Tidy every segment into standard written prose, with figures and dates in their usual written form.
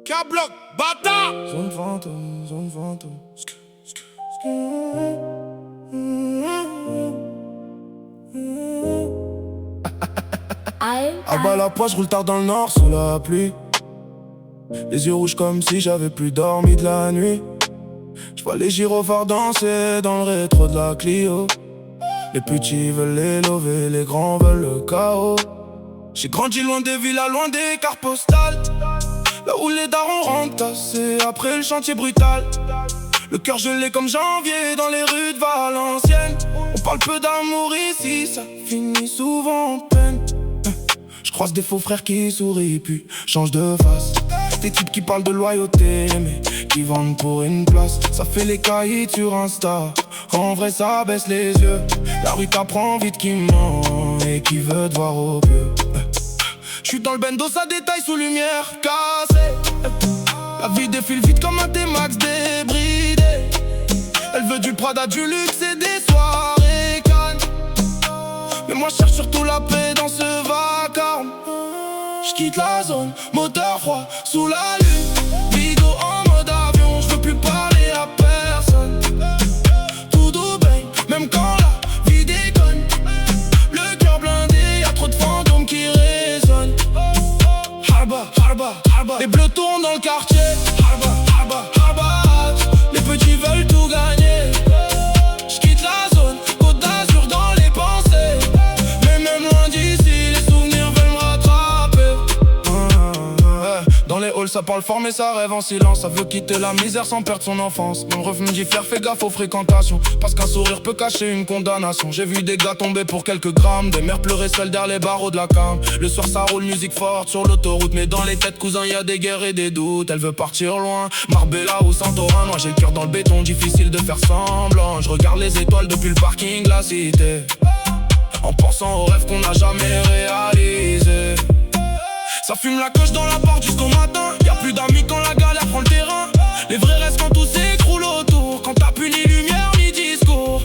K-Block, bâtard. Zone fantôme, zone fantôme. À bas la poche, roule tard dans le nord sous la pluie. Les yeux rouges comme si j'avais plus dormi de la nuit. J'vois les gyrophares danser dans le rétro de la Clio. Les petits veulent les lover, les grands veulent le chaos. J'ai grandi loin des villas, loin des cartes postales. Là où les darons rentrent tassés après le chantier brutal. Le cœur gelé comme janvier dans les rues de Valenciennes. On parle peu d'amour ici, ça finit souvent en peine. Je croise des faux frères qui sourient puis changent de face. Des types qui parlent de loyauté mais qui vendent pour une place. Ça fait les caïds sur Insta, en vrai ça baisse les yeux. La rue t'apprend vite qui ment et qui veut te voir au peu. J'suis dans le bendo, ça détaille sous lumière cassée. La vie défile vite comme un T-Max débridé. Elle veut du Prada, du luxe et des soirées cannes. Mais moi je cherche surtout la paix dans ce vacarme. J'quitte la zone, moteur froid, sous la lune. Bigo en mode avion, j'veux plus parler à personne. Tout doux baigne, même quand la vie déconne. Le cœur blindé, y'a trop de fantômes qui résonnent. Harba, harba, harba. Les bleus tournent dans le quartier. Harba, harba, harba. Les petits veulent tout gagner. J'quitte la zone, Côte d'Azur dans les pensées. Mais même loin d'ici, les souvenirs veulent me rattraper. Dans les halls ça parle fort mais ça rêve en silence. Ça veut quitter la misère sans perdre son enfance. Mon ref me dit faire fais gaffe aux fréquentations, parce qu'un sourire peut cacher une condamnation. J'ai vu des gars tomber pour quelques grammes, des mères pleurer seules derrière les barreaux de la cam. Le soir ça roule musique forte sur l'autoroute, mais dans les têtes cousins y a des guerres et des doutes. Elle veut partir loin, Marbella ou Santorin. Moi j'ai le cœur dans le béton, difficile de faire semblant. Je regarde les étoiles depuis le parking, la cité, en pensant aux rêves qu'on n'a jamais réalisés. Ça fume la coche dans la porte jusqu'au matin. Y'a plus d'amis quand la galère prend le terrain. Les vrais restent quand tout s'écroule autour. Quand t'as plus ni lumière ni discours.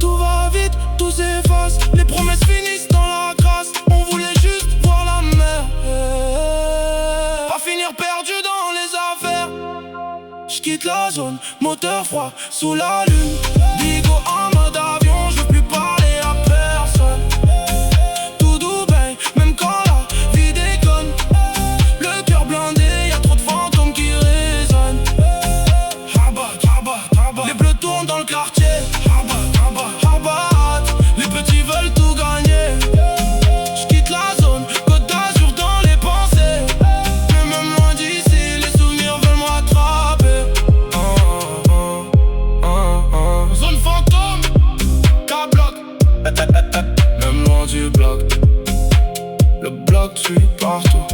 Tout va vite, tout s'efface. Les promesses finissent dans la crasse. On voulait juste voir la mer, pas finir perdu dans les affaires. J'quitte la zone, moteur froid, sous la lune. Bigo en mode avion, j'veux plus parler à personne. Les bleus tournent dans le quartier. Harbat, les petits veulent tout gagner. J'quitte la zone, Côte d'Azur dans les pensées. Mais même loin d'ici, les souvenirs veulent me rattraper. Zone fantôme, K-Block. Même loin du bloc, le bloc suit partout.